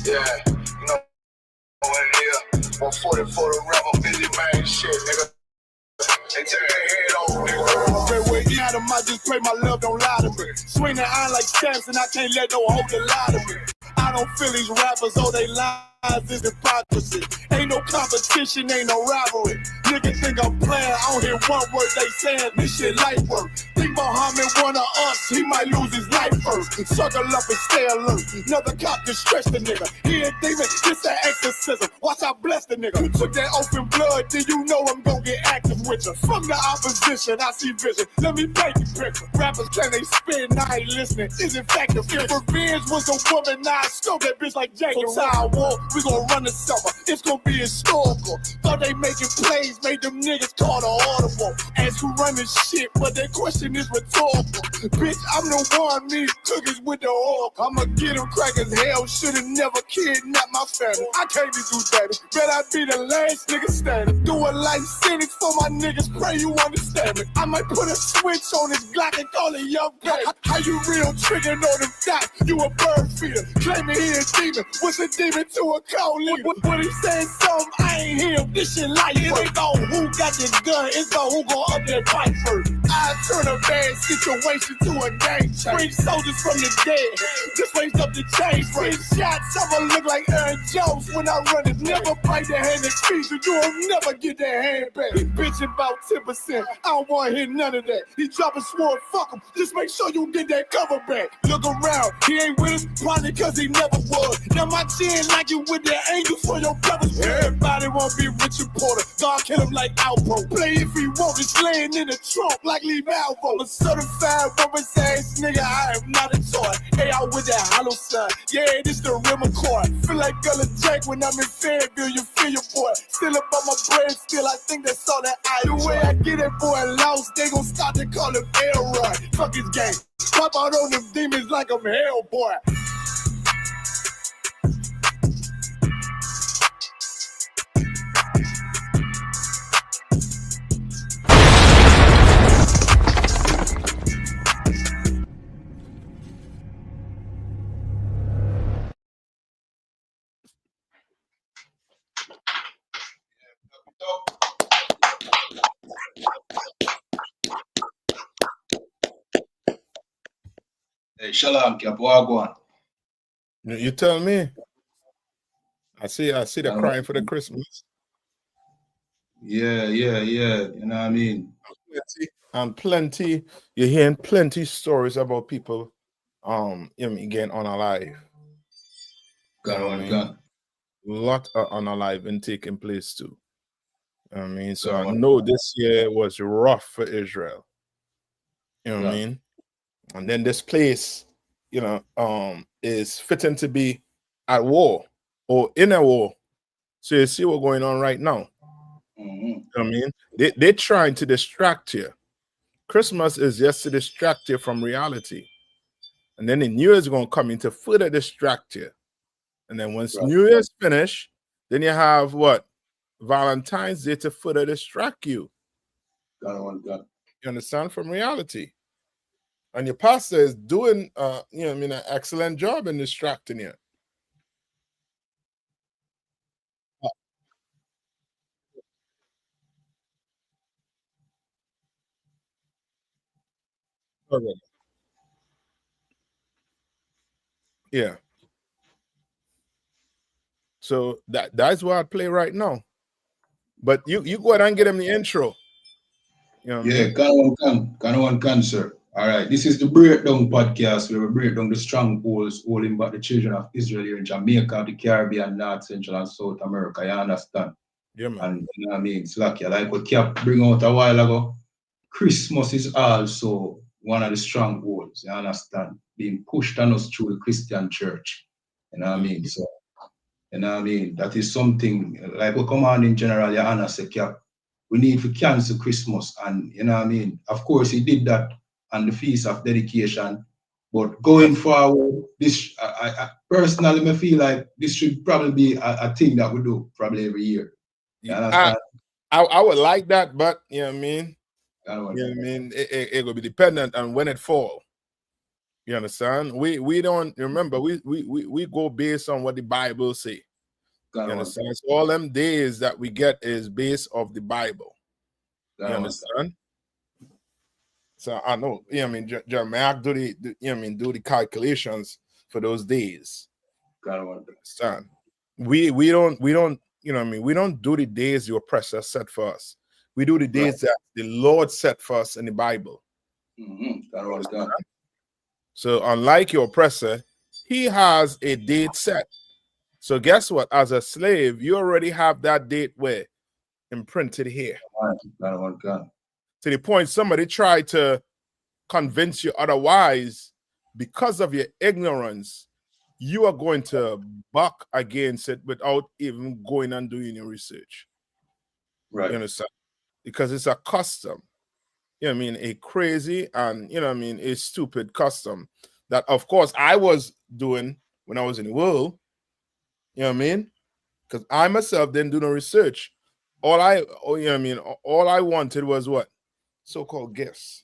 Yeah, you know what it is. 140 for the rapper, busy man, shit, nigga. They turn their head over, nigga. Pray with Adam, I just pray my love don't lie to me. Swing the iron like Samson, I can't let no hoe lie to me. I don't feel these rappers, oh, they lies is hypocrisy. Ain't no competition, ain't no rivalry. Niggas think I'm playing, I don't hear one word they saying, this shit light work. Think Muhammad one of us, he might lose his life first. Circle up and stay alert. Another cop can stretch the nigga. He a demon, this an exorcism. Watch I bless the nigga. You took that open blood, then you know I'm gonna get active with you. From the opposition, I see vision. Let me paint the picture. Rappers can they spit, I ain't listening. Is in fact the fear. If revenge was a woman, now I scope that bitch like Jake. So I war, we gon' run the summer. It's gon' be historical. Thought they making plays, made them niggas call the audible. Ask who run this shit, but that question is rhetorical. Bitch, I'm the one, me cookies with the oil. I'ma get them crackers, hell, should've never kidnapped my family. I can't do that. Bet I be the last nigga standing. Do a life sentence for my niggas, pray you understand me. I might put a switch on this Glock and call it young baby. How you real trigger know them dots? You a bird feeder, claiming he a demon. What's a demon to a cold leader? What he saying something, I ain't hear. This shit life work. It ain't on who got the gun, it's on who gon' up that pipe first. I turn a bad situation to a game change. Bring soldiers from the dead, just raise up the change. Bring shots, I'ma look like Aaron Jones when I run it. Never bite the hand that feeds you, you'll never get that hand back. He bitching about 10%, I don't wanna hear none of that. He dropping sword, fuck him, just make sure you get that cover back. Look around, he ain't with us, probably cause he never was. Now my chin like you with the angels for your brothers. Everybody wanna be Richard Porter, God kill him like Alpo. Play if he want, it's laying in the trunk like Lee Malvo. A certified woman's ass nigga, I am not a toy. Hey, out with that hollow sign, yeah, this the real McCoy. Feel like Gullah Jack when I'm in Fayetteville, you feel your boy. Still up on my bread, still I think that's all that I do. The way I get that boy lost, they gon' start to call him Elroy. Fuck his game, pop out on them demons like I'm Hellboy. Hey, Shalom, Wagwan. You tell me. I see the crying for the Christmas. Yeah. You know what I mean? And plenty, you're hearing plenty stories about people getting unalive. Gun. Lot of unaliving taking place too. I mean, so I know this year was rough for Israel. You know what I mean? And then this place, is fitting to be at war or in a war. So you see what's going on right now. Mm-hmm. You know what I mean? They're trying to distract you. Christmas is just to distract you from reality. And then the New Year's going to come in to further distract you. And then once New Year's finish, then you have what? Valentine's Day to further distract you. Gun. You understand? From reality. And your pastor is doing an excellent job in distracting you. Yeah. So that's what I play right now. But you go ahead and get him the intro. You know what I mean? Can, sir. All right. This is the Breakdown podcast where we break down the strongholds holding back the children of Israel here in Jamaica, the Caribbean, North, Central, and South America. You understand? Yeah, man. And you know what I mean? It's like what Cap bring out a while ago. Christmas is also one of the strongholds, you understand, being pushed on us through the Christian church. You know what I mean? So, you know what I mean? That is something, like we command in General Yana said, we need to cancel Christmas. And, you know what I mean? Of course, he did that on the Feast of Dedication. But going forward, this, I personally, I feel like this should probably be a thing that we do probably every year. You understand? I would like that, but, you know what I mean? You know what I mean? It will be dependent on when it fall. You understand? We don't remember. We go based on what the Bible say. You understand? So all them days that we get is based off the Bible. You understand? So I know. You know what I mean? Jeremiah do the you know what I mean, do the calculations for those days. You understand? We don't you know what I mean? We don't do the days the oppressor set for us. We do the days that the Lord set for us in the Bible. So unlike your oppressor, he has a date set. So guess what? As a slave, you already have that date where imprinted here. To the point somebody tried to convince you otherwise, because of your ignorance, you are going to buck against it without even going and doing your research. Right. You understand? Because it's a custom. You know what I mean? A crazy and, you know what I mean, a stupid custom that, of course, I was doing when I was in the world. You know what I mean? Because I myself didn't do no research. You know what I mean? All I wanted was what? So-called gifts.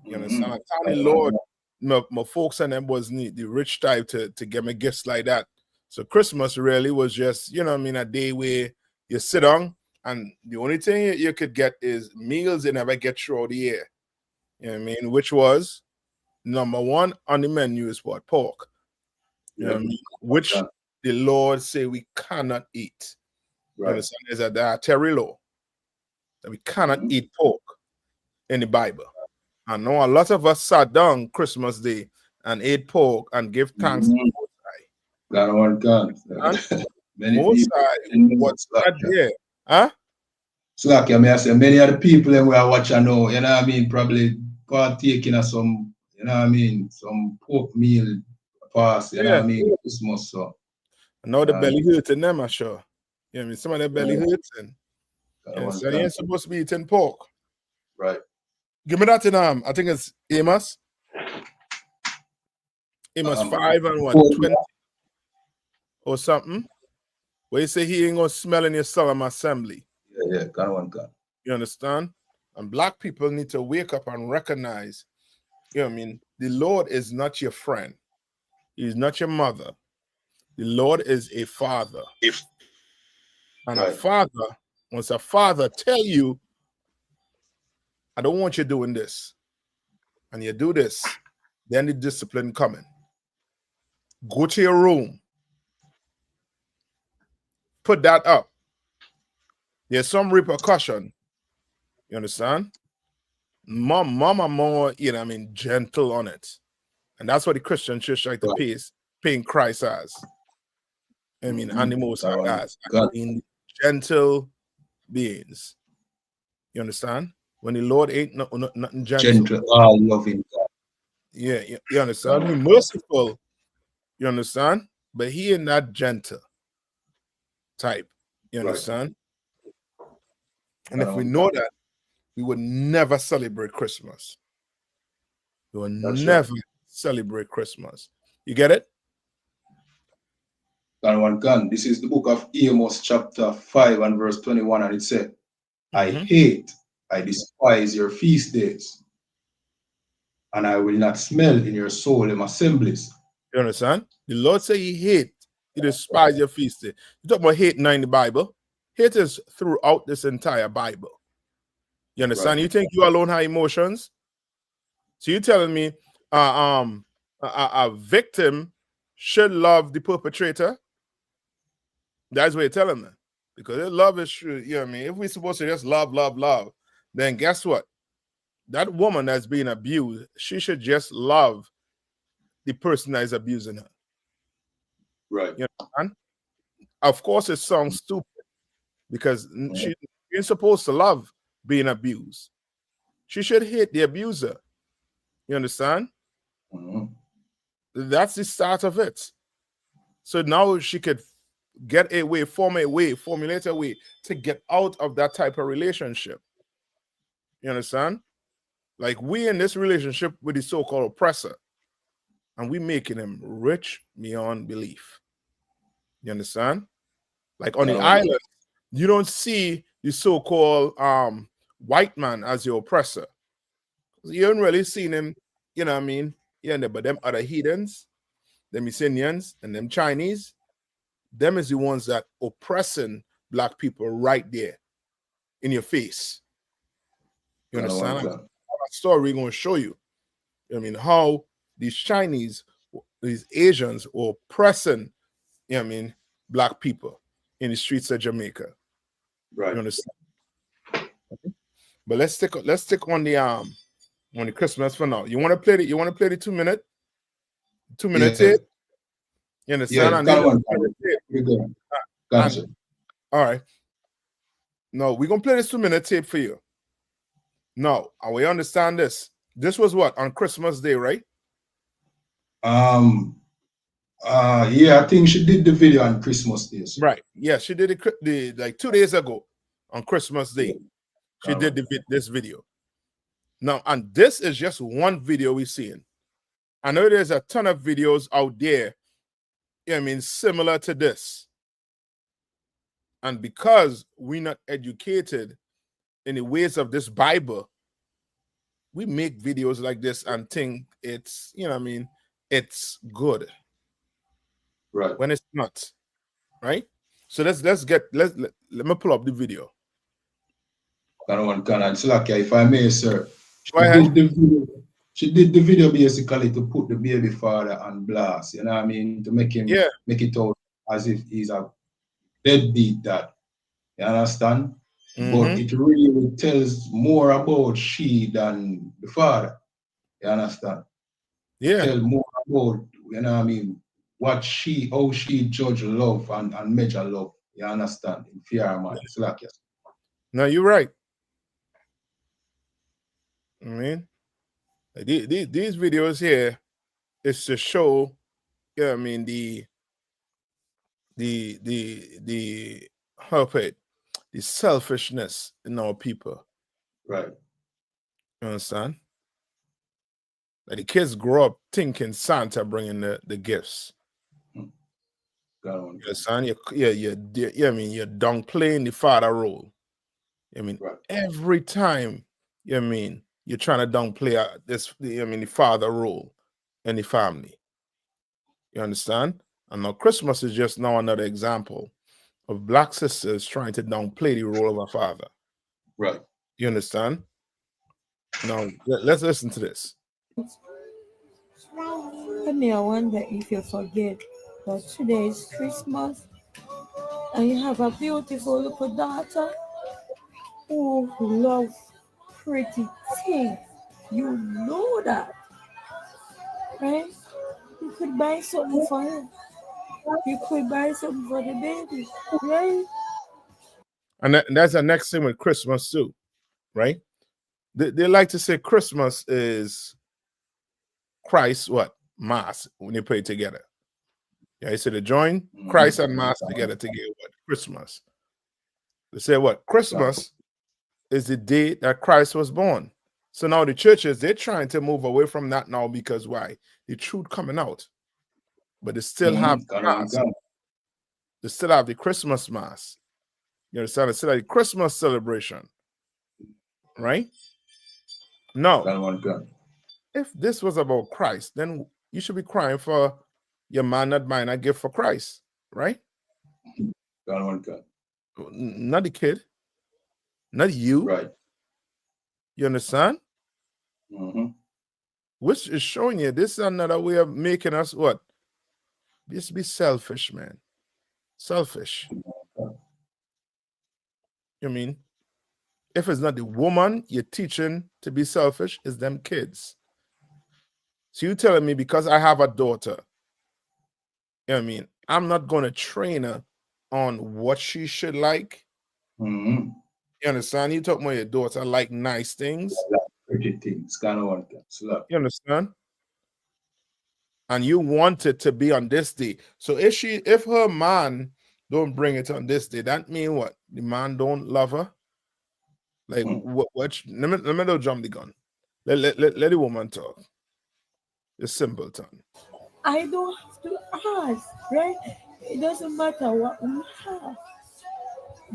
You understand? I tell the Lord, my folks and them wasn't the rich type to get me gifts like that. So Christmas really was just, you know what I mean, a day where you sit down and the only thing you could get is meals you never get throughout the year. You know what I mean? Which was number one on the menu is what? Pork. You know what I mean? Which the Lord say we cannot eat. Right. You understand? There's a dietary law that we cannot eat pork in the Bible. I know a lot of us sat down Christmas Day and ate pork and give thanks to Most High. Most High, what's that there? Huh? So like I say, many of the people that we are watching now, you know what I mean, probably partaking of some, you know what I mean, some pork meal pass, you know what I mean, Christmas. So I know the belly hurting them, I'm sure. You know what I mean? Some of their belly hurting. So you ain't supposed to be eating pork. Right. Give me that in I think it's Amos. Amos 5 and 20 or something. Where you say he ain't gonna smell in your solemn assembly. Yeah, God. You understand? And black people need to wake up and recognize, you know what I mean? The Lord is not your friend. He's not your mother. The Lord is a father. And a father, once a father tell you, I don't want you doing this, and you do this, then the discipline coming. Go to your room. Put that up. There's some repercussion. You understand? Mama more, you know what I mean, gentle on it. And that's what the Christian church like to paint Christ as. I mean, animals as being gentle beings. You understand? When the Lord ain't nothing gentle. Loving God. Yeah, you understand? He's merciful. You understand? But he ain't that gentle type. You understand? And if we know that, we would never celebrate Christmas. We will never celebrate Christmas. You get it? God. This is the book of Amos, chapter 5 and verse 21, and it said, I despise your feast days, and I will not smell in your solemn assemblies. You understand? The Lord say he despise your feast day. You talk about hate in the Bible. Hate is throughout this entire Bible. You understand? You think you alone have emotions? So you're telling me a victim should love the perpetrator? That's what you're telling me. Because love is true. You know what I mean? If we're supposed to just love, then guess what? That woman that's being abused, she should just love the person that is abusing her. Right. You understand? Of course, it sounds stupid because she ain't supposed to love being abused. She should hate the abuser. You understand? That's the start of it. So now she could get a way, formulate a way to get out of that type of relationship. You understand? Like we in this relationship with the so-called oppressor, and we making him rich beyond belief. You understand? Like on the island, you don't see the so-called white man as your oppressor. You haven't really seen him, you know what I mean, Yeah, but them other heathens, them Essenians and them Chinese, them is the ones that oppressing black people right there in your face. You understand? That story we're going to show you. I mean, how these Chinese, these Asians were oppressing, black people in the streets of Jamaica. Right. You understand? Okay. But let's stick on the Christmas for now. You want to play the 2 minute tape? You understand? Gotcha. All right. No, we're gonna play this 2 minute tape for you. No, and we understand this. This was what, on Christmas Day, right? Yeah, I think she did the video on Christmas Day. So. Right. Yeah, she did it like 2 days ago on Christmas Day. She did this video. Now, and this is just one video we're seeing. I know there's a ton of videos out there, similar to this. And because we're not educated in the ways of this Bible, we make videos like this and think it's, it's good. Right. When it's not. Right? So let me pull up the video. If I may, sir. She did the video basically to put the baby father on blast, you know what I mean? To make him make it out as if he's a deadbeat dad. You understand? But it really tells more about she than the father. You understand? Yeah. Tell more about, you know what I mean, how she judge love and measure love. You understand? In fear man. It's like yes. No, you're right. I mean, these videos here is to show, the selfishness in our people. Right. You understand? Like the kids grow up thinking Santa bringing the gifts. You understand? You're downplaying the father role. Every time, you're trying to downplay the father role in the family. You understand? And now Christmas is just now another example of black sisters trying to downplay the role of a father. Right. You understand? Now, let's listen to this. I wonder if you forget that today is Christmas and you have a beautiful little daughter who loves pretty things. You know that, right? You could buy something for her. You could buy something for the baby, right? And that's the next thing with Christmas too, right? They like to say Christmas is Christ, what? Mass, when they pray together. Yeah, you say they join Christ and Mass together what? Christmas. They say what? Christmas is the day that Christ was born. So now the churches, they're trying to move away from that now because why? The truth coming out. But they still have the Mass. They still have the Christmas Mass. You understand? They still have the Christmas celebration. Right? No. If this was about Christ, then you should be crying for your man not buying a gift for Christ, right? Not the kid, not you. Right. You understand? Which is showing you this is another way of making us what? Just be selfish, man. Selfish. You mean? If it's not the woman you're teaching to be selfish, it's them kids. So you telling me because I have a daughter, I'm not going to train her on what she should like. You understand? You talk about your daughter like nice things. Pretty things. You understand? And you want it to be on this day. So if her man don't bring it on this day, that mean what? The man don't love her? Like what let me don't jump the gun. Let the woman talk. It's simpleton. I don't have to ask, right? It doesn't matter what we have.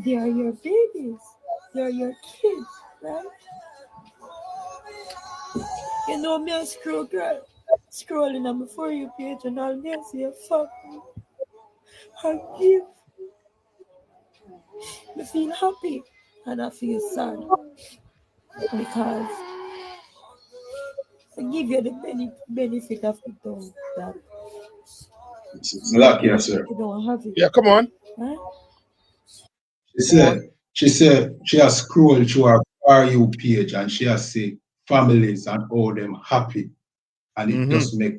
They are your babies. They are your kids, right? You know me a screw girl. scrolling on my For You page and all me, I see a fuck me. I give. I feel happy and I feel sad because I give you the benefit of the doubt that It's lucky, yes, sir. you don't have it. Yeah, come on. Huh? She said she has scrolled through her For You page and she has seen families and all them happy. And it just make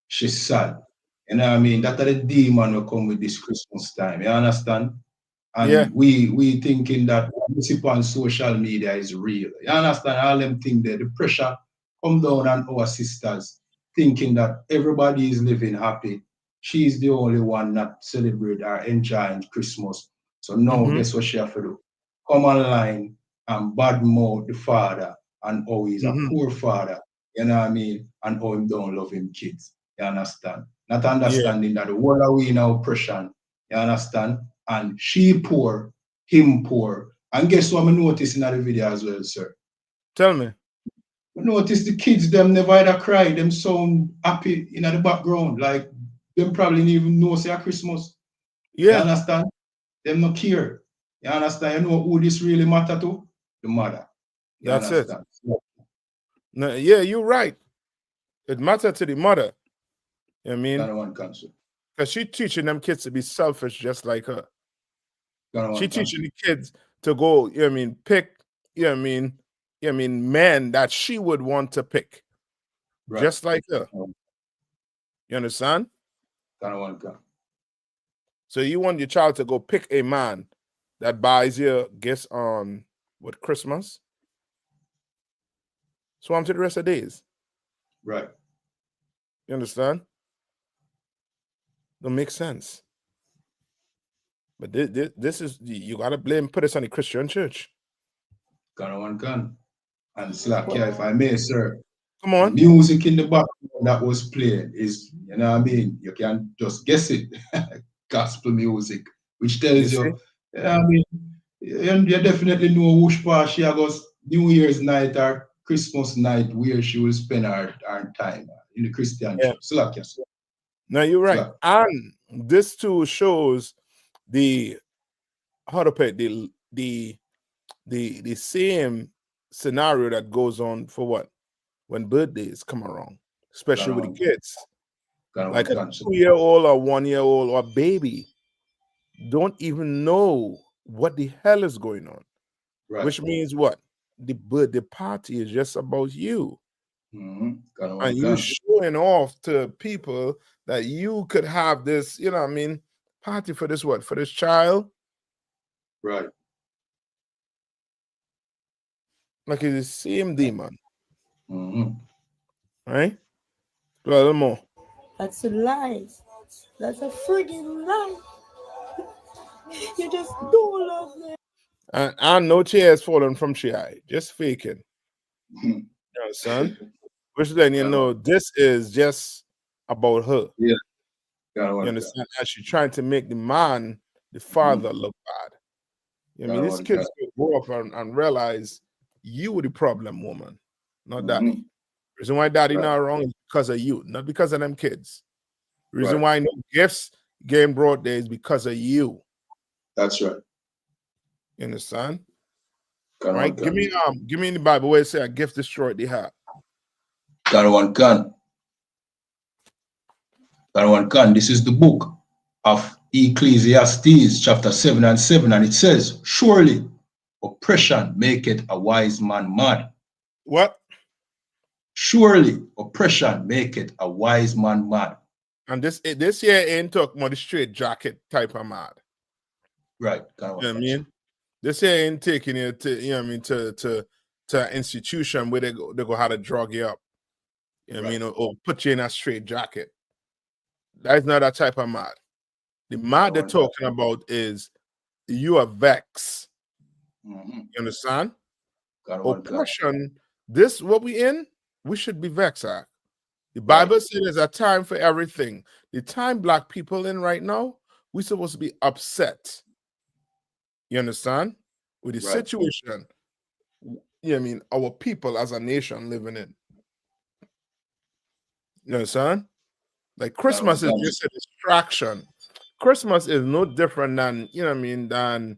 she sad. You know what I mean? That the demon will come with this Christmas time. You understand? And Yeah. we thinking that what's on social media is real. You understand? All them think that the pressure come down on our sisters, thinking that everybody is living happy. She's the only one not celebrate or enjoying Christmas. So now guess what she have to do? Come online and badmouth the father and how he's a poor father. You know what I mean? And how him don't love him kids. You understand? Not understanding that the world are we in oppression. You understand? And she poor, him poor. And guess what I noticed in the video as well, sir? Tell me. I notice the kids, them never either cry, them sound happy in the background. Like them probably didn't even know say Christmas. You Yeah. understand? Them not care. You understand? You know who this really matter to? The mother. You That's understand? it. No, yeah, you're right. It matters to the mother. You know what I mean? Got one country. Because she teaching them kids to be selfish just like her. Got one She country. teaching the kids to go, you know what I mean, pick, you know what I mean, men that she would want to pick. Right. Just like her. You understand? Got one country. So you want your child to go pick a man that buys you gifts on what, Christmas? Swam to the rest of the days. Right. You understand? Don't make sense. But this is, you gotta put this on the Christian church. Got one gun. And slack here, if I may, sir. Come on. Music in the background that was playing is, you know what I mean? You can just guess it. Gospel music, which tells you know what I mean? You definitely know which part she goes New Year's night or Christmas night where she will spend her time in the Christian church. Slack, yes. No, you're right. Slack. And this too shows the, how to put it, the same scenario that goes on for what? When birthdays come around, especially with the kids. Like a 2-year-old or 1-year-old or baby don't even know what the hell is going on. Right. Which means what? The birthday party is just about you. And you showing off to people that you could have this, you know what I mean, party for this what? For this child? Right. Like it's the same demon. Right? A little more. That's a lie. That's a friggin' lie. You just don't love me. And no tears falling from she eye, just faking. You understand? Which then you know this is just about her. Yeah. You understand? And she's trying to make the man, the father, look bad. You know what I mean? These kids will grow up and realize you were the problem woman, not daddy. The reason why daddy not wrong is because of you, not because of them kids. The reason why no gifts getting brought there is because of you. That's right. You understand? Right? Give me in the Bible where it say a gift destroyed the heart. Got one gun. This is the book of Ecclesiastes, chapter 7 and 7, and it says, surely oppression maketh a wise man mad. What? Surely oppression maketh a wise man mad. And this year ain't talking about the straight jacket type of mad. Right. You know what I mean? This year ain't taking it to, you know what I mean, to an institution where they go how to drug you up. You know what I mean? Or put you in a straight jacket. That's not that type of mad. The mad they're talking about is you are vexed. You understand? Oppression, this what we in, we should be vexed at. The Bible says there's a time for everything. The time black people in right now, we're supposed to be upset. You understand? With the situation, you know what I mean, our people as a nation living in. You understand? Like Christmas is just a distraction. Christmas is no different than, you know what I mean, than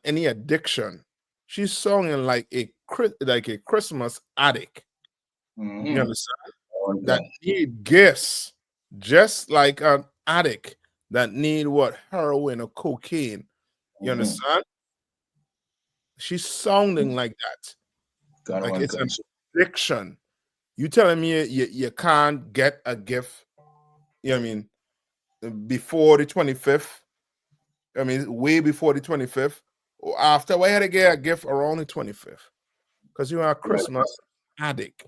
any addiction. She's singing like a Christmas addict. Mhm. You understand? Okay. That need gifts, just like an addict that need what, heroin or cocaine. You Mhm. understand? She's sounding like that. Got Like one it's an gun. addiction. You telling me you can't get a gift, you know what I mean, before the 25th? I mean, way before the 25th or after. Why had to get a gift around the 25th? Because you're a Christmas addict.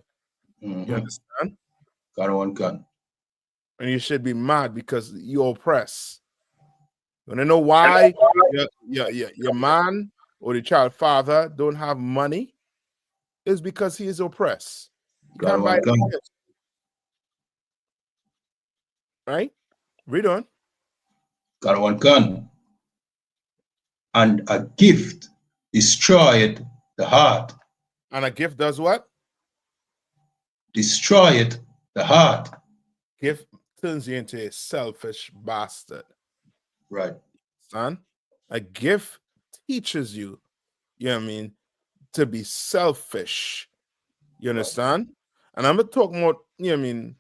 You Mhm. understand? Got one gun. And you should be mad because you're oppressed. You want to know why your man or the child father don't have money? Is because he is oppressed. You Got can't buy one gun. a gift, right? Read on. Got one gun. And a gift destroyeth the heart. And a gift does what? Destroyeth the heart. Gift turns you into a selfish bastard, Right. son. A gift teaches you, you know what I mean, to be selfish. You understand? And I'm gonna talk more, you know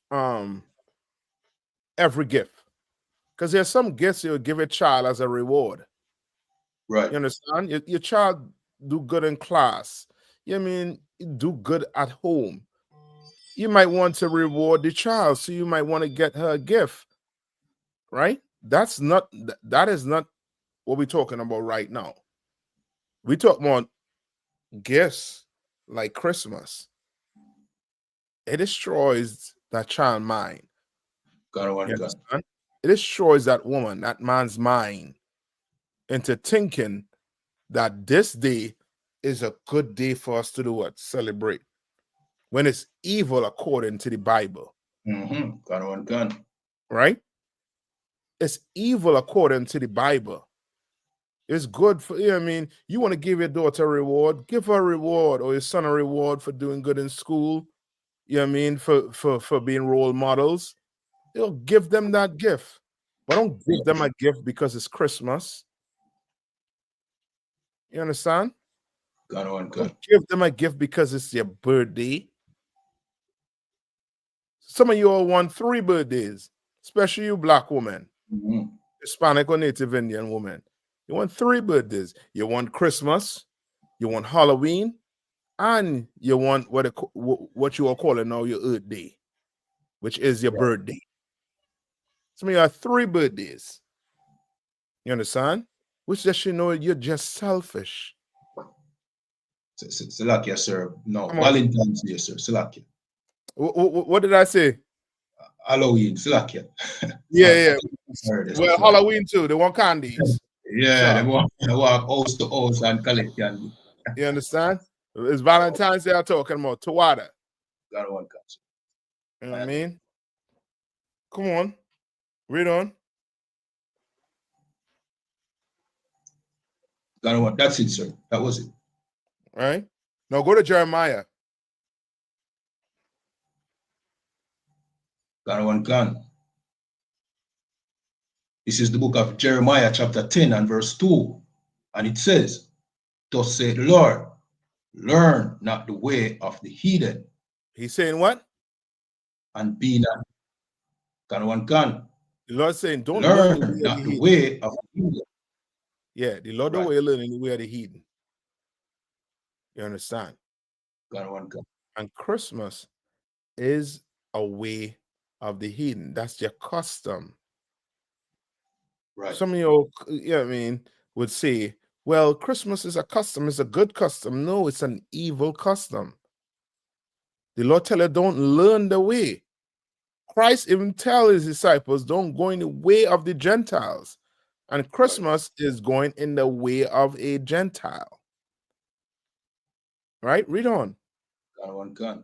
what I mean, every gift. Because there's some gifts you'll give a child as a reward. Right. You understand? Your child do good in class. You know what I mean, do good at home. You might want to reward the child, so you might want to get her a gift, right? That is not what we're talking about right now. We talk about gifts like Christmas. It destroys that child mind. Got one You gun. understand? It destroys that woman, that man's mind, into thinking that this day is a good day for us to do what? Celebrate. When it's evil according to the Bible, Mm-hmm. Got one gun. right? It's evil according to the Bible. It's good for, you know what I mean? You want to give your daughter a reward, give her a reward, or your son a reward for doing good in school, you know what I mean, for being role models. You'll give them that gift. But don't give them a gift because it's Christmas. You understand? Got one gun. Don't give them a gift because it's your birthday. Some of you all want 3 birthdays, especially you black women, Mm-hmm. Hispanic or Native Indian women. You want 3 birthdays. You want Christmas, you want Halloween, and you want what you are calling now your Earth Day, which is your birthday. Some of you have 3 birthdays. You understand? Which just you know you're just selfish. Salakia, sir. No, Come on. Valentine's Day, sir. Salakia. What did I say? Halloween, Salakia. Yeah. Heard this, Well, Salakia. Halloween too. They want candies. Yeah, Sure. they walk house to house and collect candy. You understand? It's Valentine's Day I'm talking about. Tawada. Got one gun. Sir. You know what I mean? Come on. Read on. Got one. That's it, sir. That was it. All right. Now go to Jeremiah. Got one gun. This is the book of Jeremiah, chapter 10 and verse 2. And it says, thus saith the Lord, learn not the way of the heathen, He's saying what? and be not. Got one gun. The Lord saying, don't Learn learn not the the heathen. way of the heathen. Yeah, the Lord don't Right. way learning the way of the heathen. You understand? Got one gun. And Christmas is a way of the heathen. That's their custom. Right. Some of you, yeah, I mean, would say, well, Christmas is a custom, it's a good custom. No, it's an evil custom. The Lord tell you, don't learn the way. Christ even tell his disciples, don't go in the way of the Gentiles. And Christmas is going in the way of a Gentile. Right? Read on. Got one gun.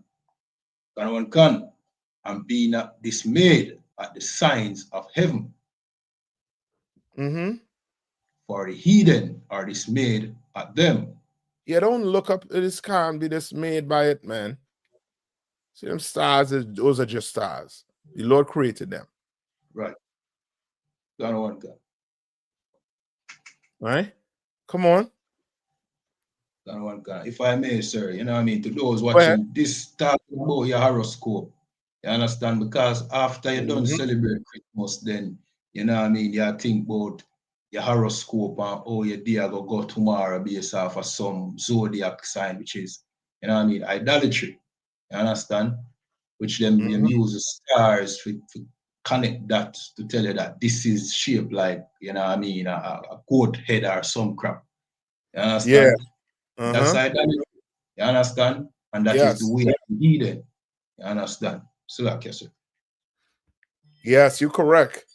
Got one gun. And be not dismayed at the signs of heaven. Mm-hmm. For the heathen are dismayed at them. Yeah, don't look up, this can't be dismayed by it, man. See them stars, those are just stars. The Lord created them. Right. Gonna one God. Right? Come on. Gonna one God. If I may, sir, you know what I mean? To those Go ahead. watching, this talking about your horoscope. You understand? Because after you don't celebrate Christmas, then you know what I mean, you think about your horoscope and oh your day go tomorrow based off of some zodiac sign, which is, you know what I mean, idolatry. You understand? Which them use the stars to connect that to tell you that this is shaped like, you know what I mean, a goat head or some crap. You understand? Yeah. That's idolatry. You understand? And that is the way of Eden. You understand? So like yes, sir. Yes, you're correct.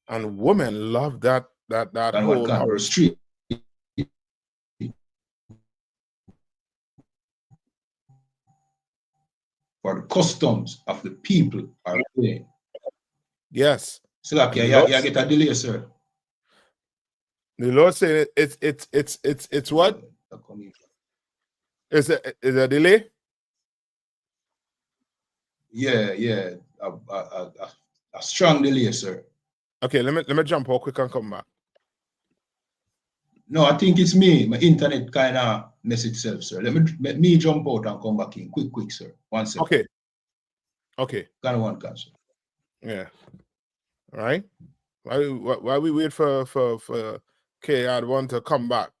And women love that whole verse 3. For the customs of the people are plain. Yes. So like you get a delay, sir. The Lord said it's what? Is it a delay? Yeah. A strong delay, sir. Okay, let me jump out quick and come back. No, I think it's me. My internet kind of mess itself, sir. Let me jump out and come back in. Quick, sir. 1 second. Okay. Kind of one cancel. Yeah. All right. While we wait for KR1 to come back.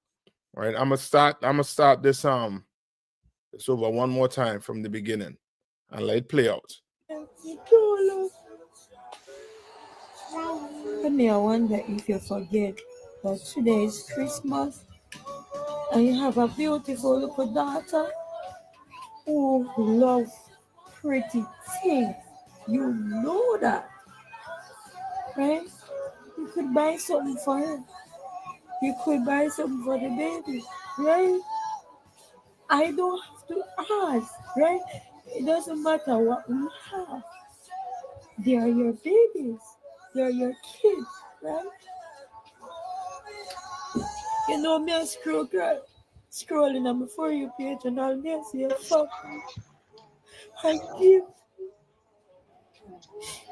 All right. I'm gonna start this over one more time from the beginning and let it play out. I wonder if you forget that today is Christmas and you have a beautiful little daughter who loves pretty things. You know that, right? You could buy something for her. You could buy something for the baby, right? I don't have to ask, right? It doesn't matter what we have. They are your babies. They are your kids, right? You know me a scrolling on my For You page and all this, see a fuck. I give.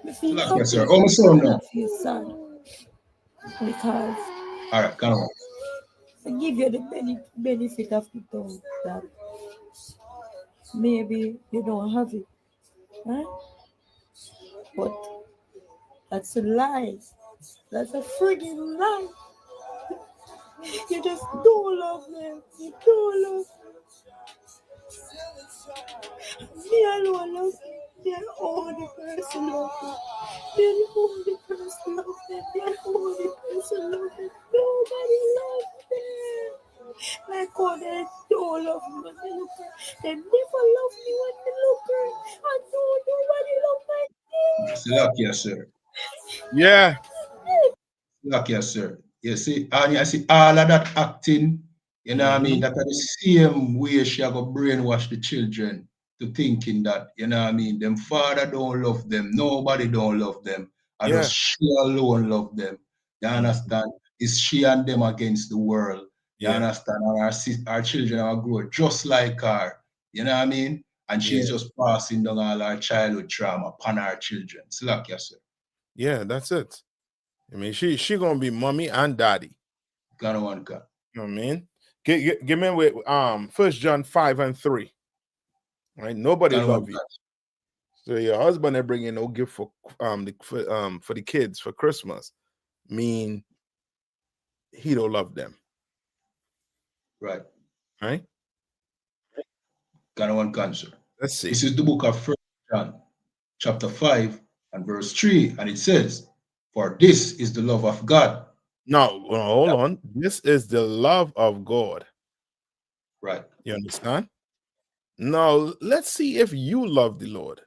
Me feel happy. Yes, sir. Oh, my son now. I feel sad. Because all right, kind of. I give you the benefit of the doubt that maybe you don't have it, right? But that's a lie. That's a friggin' lie. You just don't love them. You don't love them. Me alone love them. They're only person love them. They're the only person love them. They're the only person love them. Nobody loves them. Like how they don't love me when they look at. They never love me when they look at. I don't nobody love my kids. Yes, sir. Yeah. Yes, sir. You see, and you see all of that acting, you know what I mean? That's the same way she go brainwash the children to thinking that, you know what I mean, them father don't love them, nobody don't love them, and just she alone love them. You understand? It's she and them against the world. You understand? And our children are growing just like her. You know what I mean? And she's just passing down all our childhood trauma upon our children. Slack, yes, sir. Yeah, that's it. I mean, she gonna be mommy and daddy. Gonna want to. You know what I mean? Give me with 1 John 5:3. Right? Nobody love you. So your husband they bring in no gift for the kids for Christmas. Mean he don't love them. Right. Right? Gonna want cancer. Let's see. This is the book of 1 John, chapter 5 and verse 3, and it says, "For this is the love of God." No, hold on. This is the love of God. Right. You understand? Now, let's see if you love the Lord.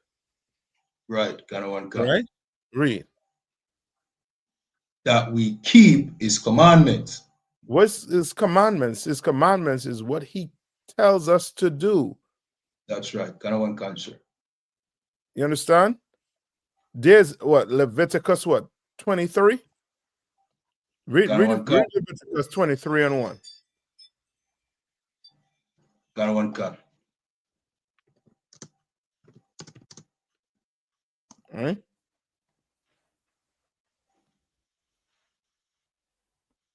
Right. Gonna want God. Right? Read. That we keep his commandments. What's his commandments? His commandments is what he tells us to do. That's right. Gonna want cancer. You understand? There's what? Leviticus what? 23? Read Leviticus 23 and 1. Gonna want God. All right.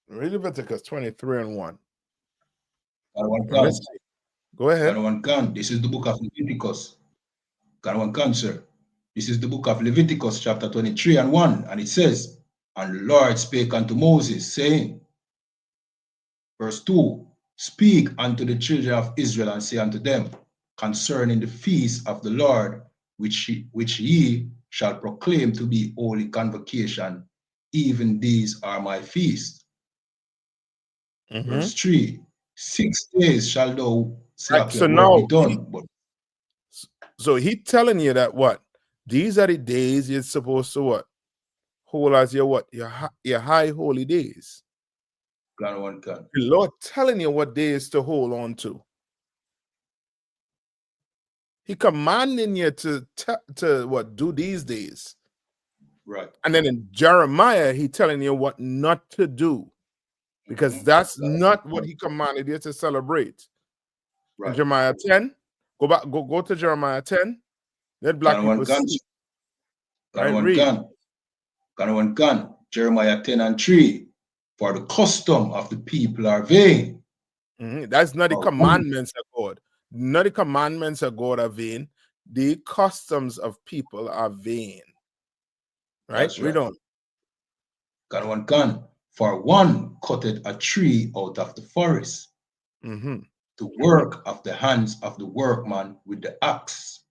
Read Leviticus 23:1. Let's see. Go ahead. This is the book of Leviticus. Sir. This is the book of Leviticus, chapter 23:1, and it says, "And the Lord spake unto Moses, saying," verse 2, "Speak unto the children of Israel, and say unto them, concerning the feast of the Lord, which ye shall proclaim to be holy convocation, even these are my feasts." Verse 3, 6 days shall thou slack your work be done. So he telling you that what? These are the days you're supposed to what? Hold as your what? Your high holy days. The Lord telling you what days to hold on to. He commanding you to what? Do these days. Right. And then in Jeremiah, he telling you what not to do. Because that's not what he commanded you to celebrate. Right. In Jeremiah 10, go to Jeremiah 10. Let black people see. Jeremiah 10:3. For the custom of the people are vain. That's not the commandments of God. Not the commandments of God are vain. The customs of people are vain. Right? Read on. For one cutteth a tree out of the forest, the work of the hands of the workman with the axe.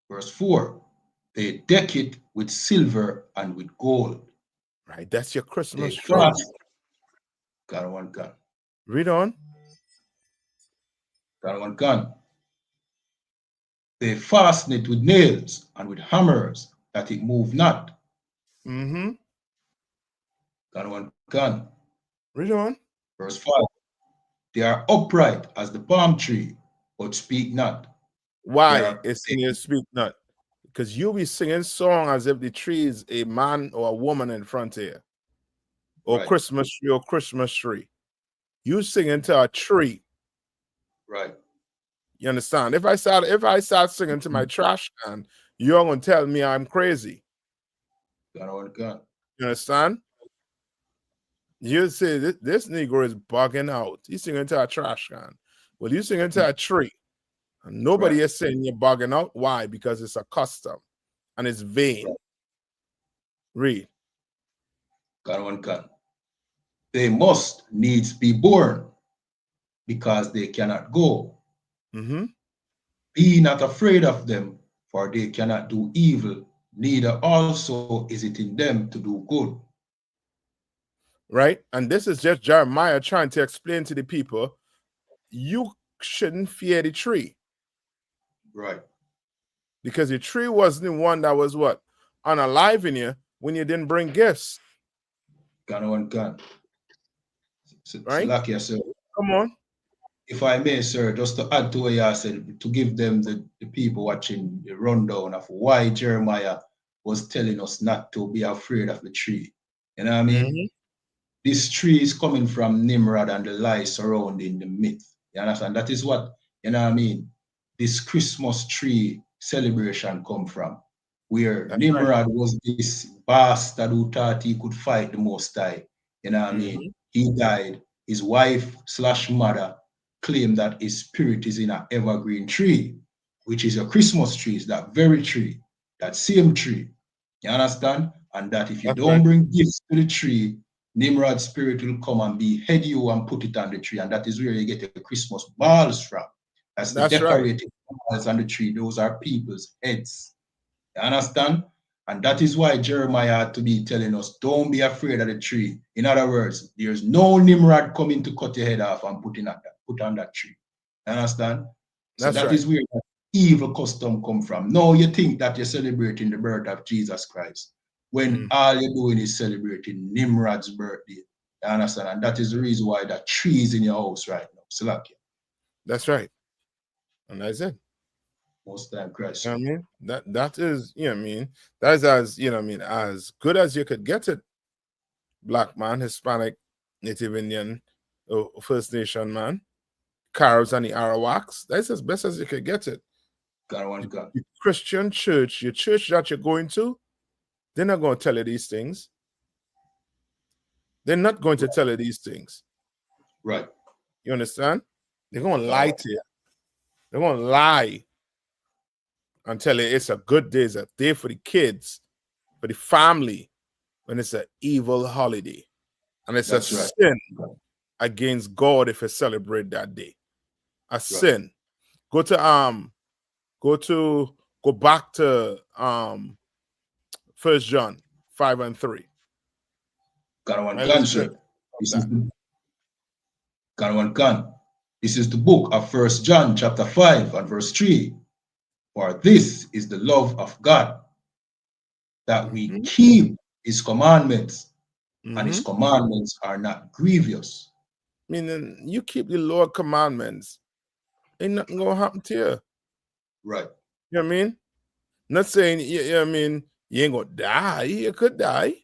Verse 4, they deck it with silver and with gold. Right, that's your Christmas tree. Read on. They fasten it with nails and with hammers, that it move not. Read on. Verse 5, they are upright as the palm tree, but speak not. Why is singing speak not? Because you'll be singing song as if the tree is a man or a woman in front of you. Or Christmas tree or Christmas tree. You singing to a tree. Right. You understand? If I start singing to my trash can, you're gonna tell me I'm crazy. You understand? You say this Negro is bugging out. He's singing to a trash can. Well, you singing to a tree. And nobody is saying you're bugging out. Why? Because it's a custom and it's vain. Read. They must needs be born, because they cannot go. Be not afraid of them, for they cannot do evil, neither also is it in them to do good. Right? And this is just Jeremiah trying to explain to the people, you shouldn't fear the tree. Right. Because the tree wasn't the one that was what? Unaliving you when you didn't bring gifts. Right? Come on. If I may, sir, just to add to what you said, to give them the people watching the rundown of why Jeremiah was telling us not to be afraid of the tree. You know what I mean? This tree is coming from Nimrod and the lies surrounding the myth. You understand? That is what, you know what I mean, this Christmas tree celebration come from. Where Nimrod was this bastard who thought he could fight the Most High. You know what I mean? He died. His wife/mother claimed that his spirit is in an evergreen tree, which is a Christmas tree. It's that very tree, that same tree. You understand? And that if you don't bring gifts to the tree, Nimrod's spirit will come and behead you and put it on the tree. And that is where you get the Christmas balls from. That's the decorated balls on the tree. Those are people's heads. You understand? And that is why Jeremiah had to be telling us, don't be afraid of the tree. In other words, there's no Nimrod coming to cut your head off and put on that tree. You understand? So that is where that evil custom come from. No, you think that you're celebrating the birth of Jesus Christ, when all you're doing is celebrating Nimrod's birthday. You understand? And that is the reason why that tree is in your house right now. Salakia. That's right. And that's it. Most time Christ. You know what I mean? That is, you know what I mean? That is as, you know what I mean, as good as you could get it. Black man, Hispanic, Native Indian, First Nation man, Caribs and the Arawaks. That's as best as you could get it. Got one gun. Your Christian church, your church that you're going to, they're not going to tell you these things. They're not going to tell you these things. Right. You understand? They're going to lie to you. They're going to lie and tell you it's a good day, it's a day for the kids, for the family, when it's an evil holiday. And it's That's a right. sin against God if you celebrate that day. A sin. Go back to 1 John 5 and 3. Got one Right, gun, let's sir. check Got one gun. This is the book of 1 John chapter 5 and verse 3. For this is the love of God, that we keep his commandments, and his commandments are not grievous. Meaning you keep the Lord commandments, ain't nothing gonna happen to you. Right. You know what I mean? Not saying you know what I mean, you ain't gonna die, you could die.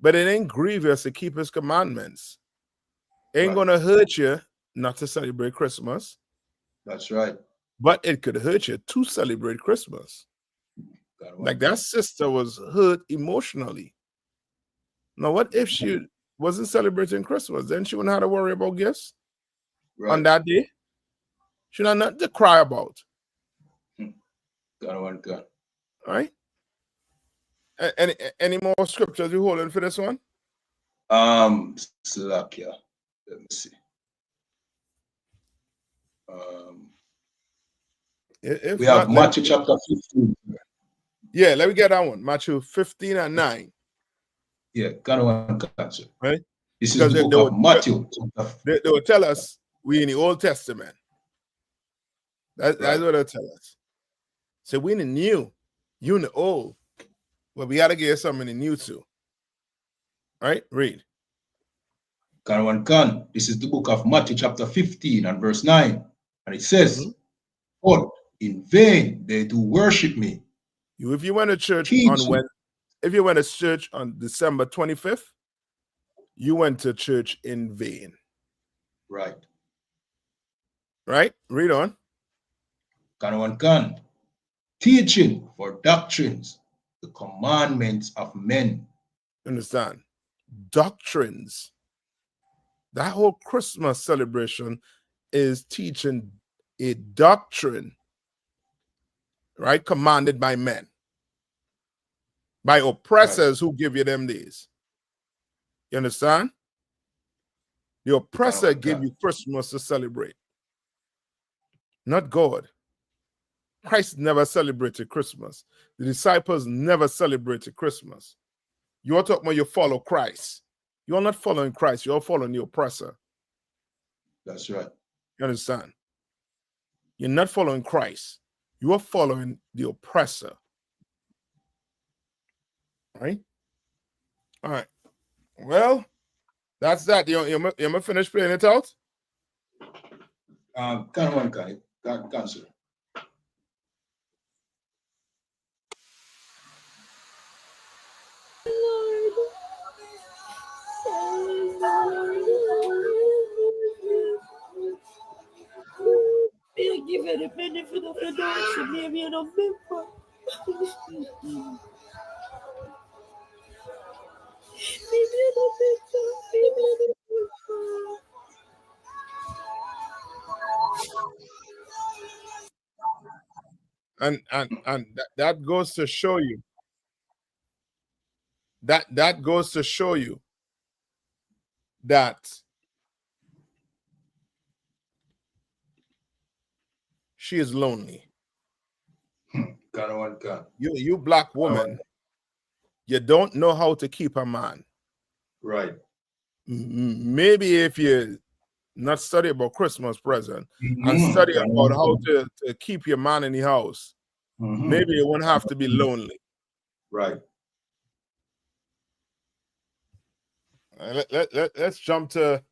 But it ain't grievous to keep his commandments. Ain't gonna hurt you not to celebrate Christmas. That's right. But it could hurt you to celebrate Christmas. Like that sister was hurt emotionally. Now, what if she wasn't celebrating Christmas? Then she wouldn't have to worry about gifts on that day. She had nothing to cry about. Got one gun. Right? Any more scriptures you holding for this one? Slovakia. Let me see. We have Matthew chapter 15. Yeah, let me get that one. Matthew 15 and 9. Yeah, got one answer. Right? This is the book of Matthew. They will tell us we in the Old Testament. That's what they'll tell us. So we in the new, you in the old. Well, we got to get something in the new too. All right, read. Got one gun. This is the book of Matthew chapter 15 and verse 9. And it says, but in vain they do worship me. If you went to church if you went to church on December 25th, you went to church in vain. Right. Right? Read on. Got one gun. Teaching for doctrines, the commandments of men. Understand? Doctrines. That whole Christmas celebration is teaching a doctrine, right? Commanded by men, by oppressors who give you them days. You understand? The oppressor gave you Christmas to celebrate, not God. Christ never celebrated Christmas. The disciples never celebrated Christmas. You're talking about you follow Christ. You're not following Christ. You're following the oppressor. That's right. You understand? You're not following Christ. You are following the oppressor. Right? All right. Well, that's that. You gonna finish playing it out? Cancel. Give you the benefit of the doubt, so maybe you don't remember. Maybe you don't remember. And that goes to show you. That goes to show you that she is lonely. You black woman, you don't know how to keep a man. Right. Maybe if you not study about Christmas present and study about how to keep your man in the house, maybe you won't have to be lonely. Right. Let's jump to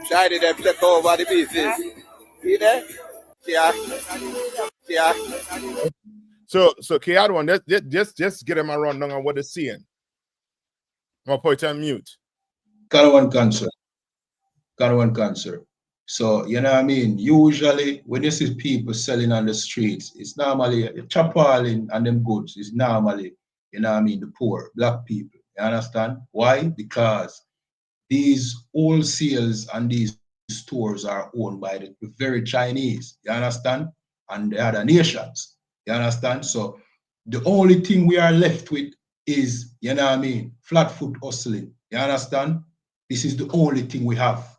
Try to flip over the pieces. See there? Yeah. So Kiadwan, just get him a rundown on what they're seeing. I'm gonna put it on mute. Got one cancer. So, you know what I mean? Usually, when you see people selling on the streets, it's normally chapaling and them goods. It's normally, you know what I mean, the poor, black people. You understand? Why? Because these wholesales and these stores are owned by the very Chinese. You understand? And the other nations. You understand? So, the only thing we are left with is, you know what I mean, flat foot hustling. You understand? This is the only thing we have.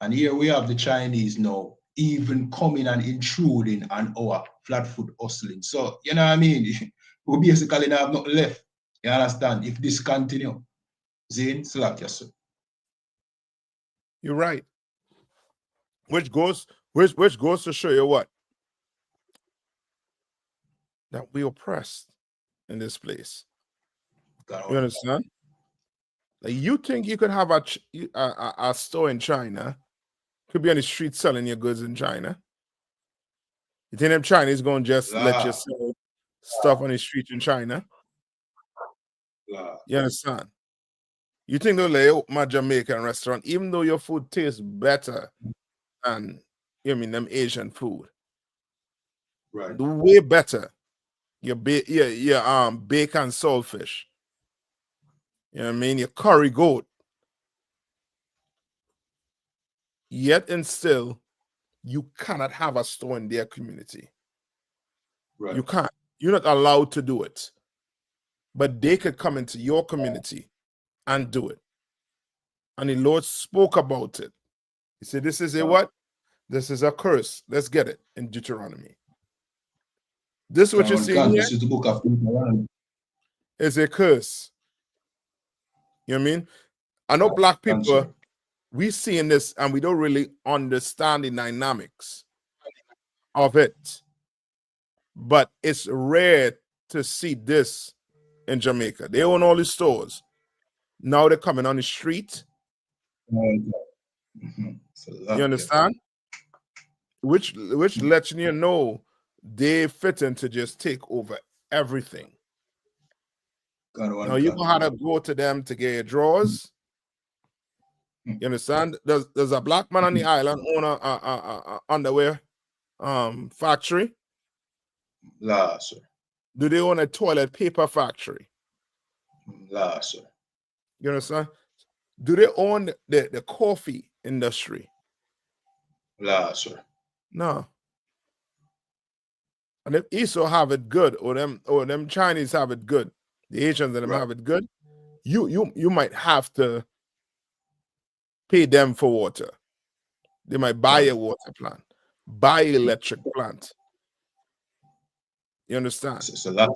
And here we have the Chinese now even coming and intruding on our flat foot hustling. So, you know what I mean? We basically have nothing left. You understand? If this continue. Zane, slack yourself. You're right. Which goes to show you what? That we oppressed in this place. You understand? Like, you think you could have a store in China, could be on the street selling your goods in China? You think them Chinese going to just let you sell stuff on the street in China? You understand? You think they'll lay open a Jamaican restaurant, even though your food tastes better than, them Asian food? Right. Way better. Your bacon saltfish. You know what I mean? Your curry goat. Yet and still, you cannot have a store in their community. Right. You can't. You're not allowed to do it. But they could come into your community and do it. And the Lord spoke about it. He said, this is a what? This is a curse. Let's get it in Deuteronomy. This what you see here? This is the book of Deuteronomy. Is a curse. You know what I mean? I know black people, we seeing this and we don't really understand the dynamics of it. But it's rare to see this in Jamaica. They own all these stores. Now they're coming on the street. You understand? Which lets you know they fit in to just take over everything. Now you gonna have to go to them to get your drawers. You understand? There's a black man on the island own a underwear factory. La, sir. Do they own a toilet paper factory? La, sir. You understand? Do they own the coffee industry? La, sir. No. And if ESO have it good, or them Chinese have it good, the Asians and them have it good, you might have to pay them for water. They might buy a water plant, buy electric plant. You understand? So that,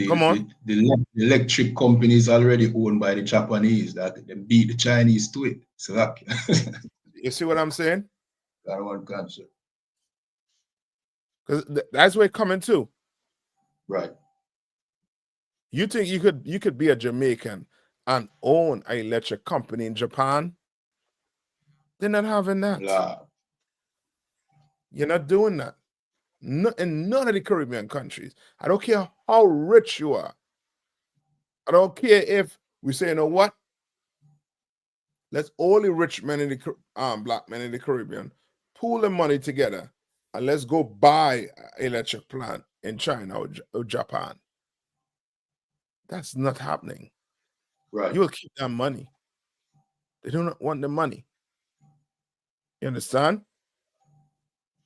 come on. The electric company is already owned by the Japanese. That they beat the Chinese to it. So that, you see what I'm saying? That one cancer. Because that's where it's coming to. Right. You think you could be a Jamaican and own an electric company in Japan? They're not having that. La. You're not doing that. In none of the Caribbean countries. I don't care how rich you are. I don't care if we say, you know what? Let's all the rich men in the black men in the Caribbean pool the money together and let's go buy an electric plant in China or Japan. That's not happening. Right. You will keep that money. They do not want the money. You understand?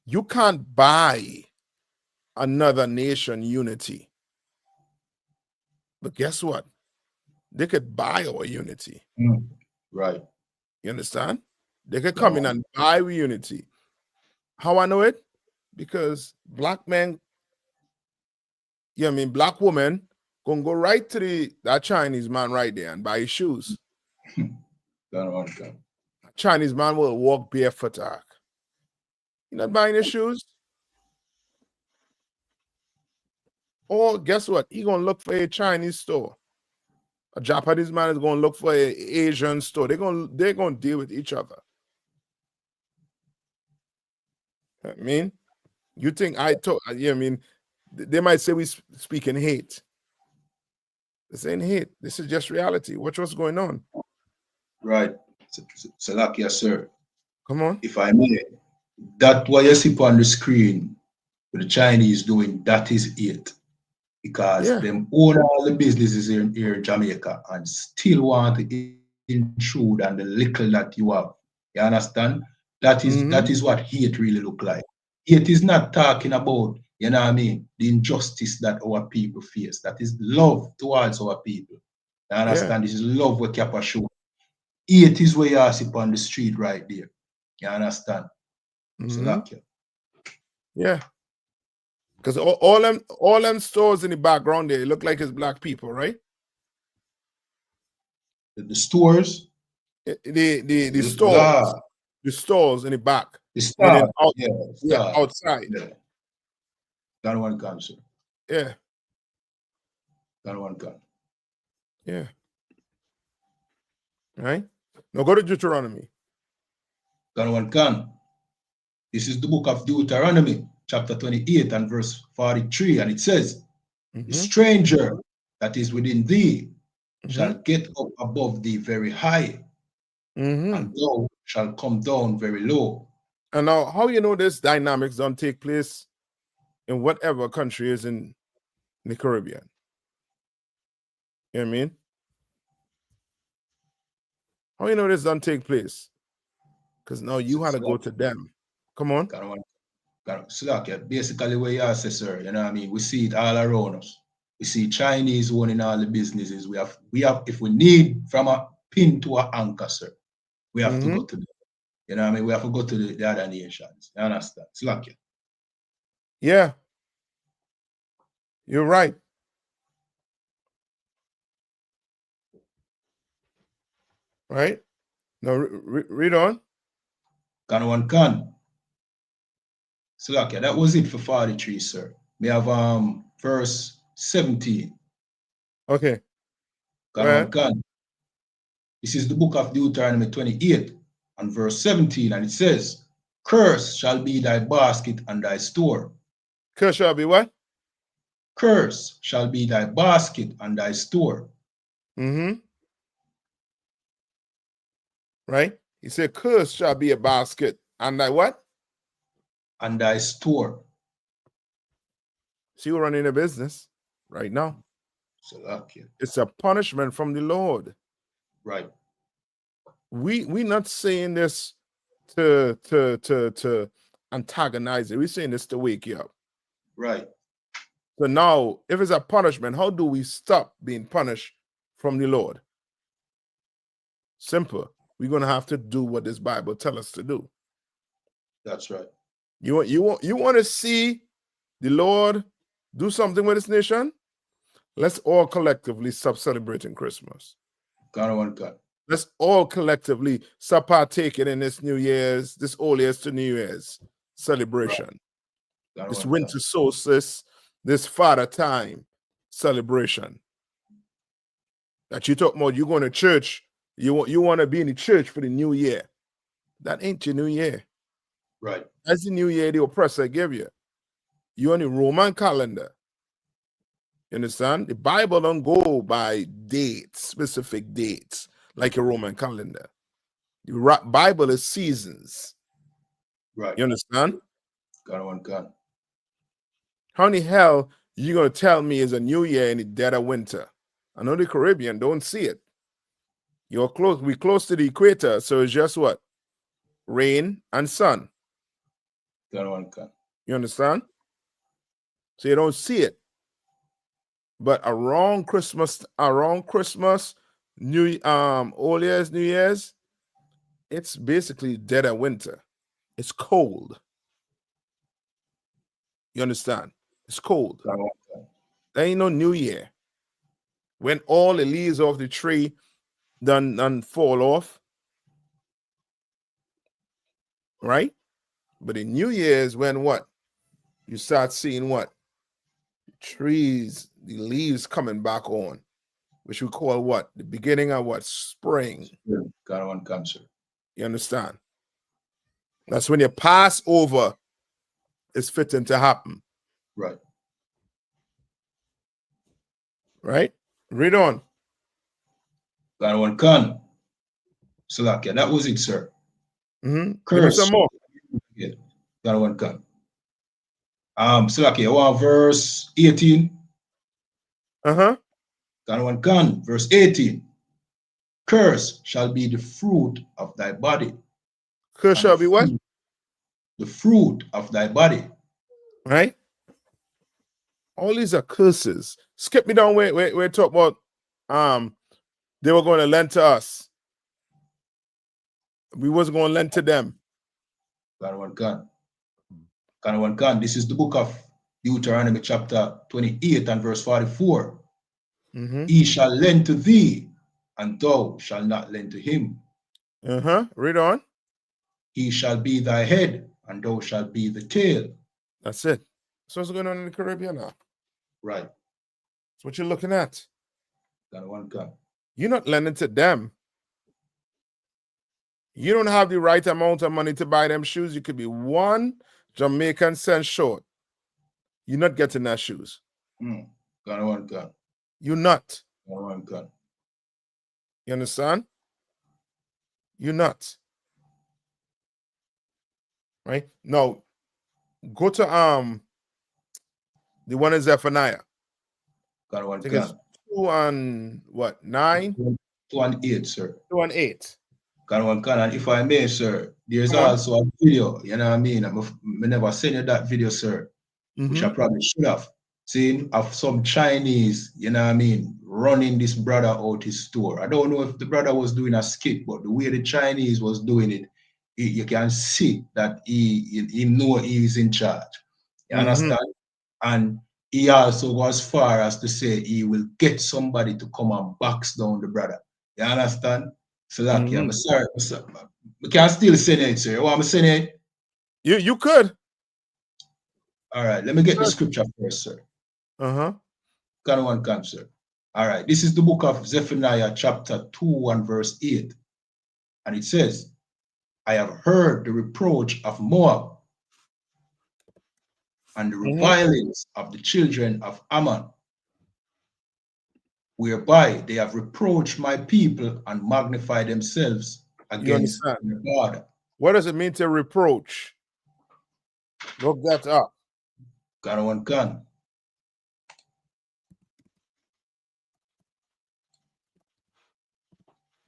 You can't buy another nation unity. But guess what? They could buy our unity. Right. You understand? They could come in and buy our unity. How I know it? Because black men, black women gonna go right to that Chinese man right there and buy his shoes. Chinese man will walk barefoot. You're not buying his shoes? Or guess what? He gonna look for a Chinese store. A Japanese man is gonna look for an Asian store. They're gonna deal with each other. I mean, you think they might say we speak in hate. This ain't hate. This is just reality. Watch what's going on. Right. So lucky, yes, sir. Come on. If I may, that what you see on the screen, what the Chinese doing, that is it. Because Yeah. them own all the businesses here in Jamaica and still want to intrude on the little that you have. You understand? That is what hate really look like. Hate is not talking about, you know what I mean, the injustice that our people face. That is love towards our people. You understand? This is love we keep show. Hate is where you see on the street right there. You understand? So like you. Yeah. Because all them stores in the background there look like it's black people, right? The stores, The stores, yeah, the stores in the back, the and then star, outside. yeah. That one can, sir. Yeah, That one can. yeah. Right. Now go to Deuteronomy. That one can. This is the book of Deuteronomy, chapter 28 and verse 43, and it says, "The stranger that is within thee shall get up above thee very high, and thou shall come down very low." And now, how you know this dynamics don't take place in whatever country is in the Caribbean? You know what I mean? How you know this don't take place? Because now you had to go to them. Come on. So like, basically where you say, sir, you know what I mean? We see it all around us. We see Chinese owning all the businesses. We have, if we need from a pin to an anchor, sir, we have to go to them. You know what I mean? We have to go to the other nations. You understand? It's like, yeah. You're right. Right? Now read on. Can. So like, that was it for 43, sir. We have verse 17. Okay. Can. This is the book of Deuteronomy 28 and verse 17, and it says, "Curse shall be thy basket and thy store." Curse shall be what? Curse shall be thy basket and thy store. Right? He said, "Curse shall be a basket and thy what? And thy store." See, we're running a business right now. So okay. It's a punishment from the Lord. Right. We not saying this to antagonize it. We're saying this to wake you up. Right. So now, if it's a punishment, how do we stop being punished from the Lord? Simple. We're gonna have to do what this Bible tells us to do. That's right. You want to see the Lord do something with this nation? Let's all collectively stop celebrating Christmas. God. Let's all collectively stop partaking in this New Year's, this Old Year's to New Year's celebration. Right. This winter solstice, this Father time celebration. That you talk about, you going to church, you want to be in the church for the New Year. That ain't your New Year. Right. That's the New Year the oppressor gave you. You on the Roman calendar. You understand? The Bible don't go by dates, specific dates, like a Roman calendar. The Bible is seasons. Right. You understand? God. How in the hell you gonna tell me it's a New Year in the dead of winter? I know the Caribbean don't see it. We're close to the equator, so it's just what? Rain and sun. God. You understand? So you don't see it. But around Christmas, New Old Year's, New Year's, it's basically dead of winter. It's cold. You understand? It's cold. There ain't no New Year. When all the leaves off the tree done fall off, right? But in New Year's, when what? You start seeing what? Trees, the leaves coming back on, which we call what? The beginning of what? Spring. God, sir. You understand? That's when your Passover is fitting to happen. Right. Right? Read on. God. So like, that was it, sir. Give me Curse. some more. Yeah. Got one gun. So okay, I want verse 18. Uh-huh. Got one gun. Verse 18. Curse shall be the fruit of thy body. Curse shall be what? The fruit of thy body. Right? All these are curses. Skip me down where talk about they were going to lend to us. We wasn't going to lend to them. Got one gun. Got one gun. This is the book of Deuteronomy chapter 28 and verse 44. Mm-hmm. He shall lend to thee, and thou shalt not lend to him. Uh-huh. Read on. He shall be thy head, and thou shalt be the tail. That's it. So what's going on in the Caribbean now? Right. That's what you're looking at. Got one gun. You're not lending to them. You don't have the right amount of money to buy them shoes. You could be 1 Jamaican cent short. You're not getting that shoes. Got one gun. You're not. Got one gun. You understand? You're not. Right? Now, go to the one in Zephaniah. Got one I think it's gun. 2 and what? 9? 2 and 8, sir. 2 and 8. Got one gun. And if I may, sir, there's Come on. also a video, you know what I mean? I never sent you that video, sir, which I probably should have seen of some Chinese, you know what I mean, running this brother out his store. I don't know if the brother was doing a skit, but the way the Chinese was doing it, you can see that he know he's in charge. You understand? And he also goes as far as to say he will get somebody to come and box down the brother. You understand? So like, I'm sorry. We can still send it, sir. Want me to send it? You could. All right, let me get the scripture first, sir. Got one come, sir. All right, this is the book of Zephaniah, chapter 2 and verse 8. And it says, I have heard the reproach of Moab and the revilings of the children of Ammon, whereby they have reproached my people and magnified themselves against their God. What does it mean to reproach? Look that up. Got one gun.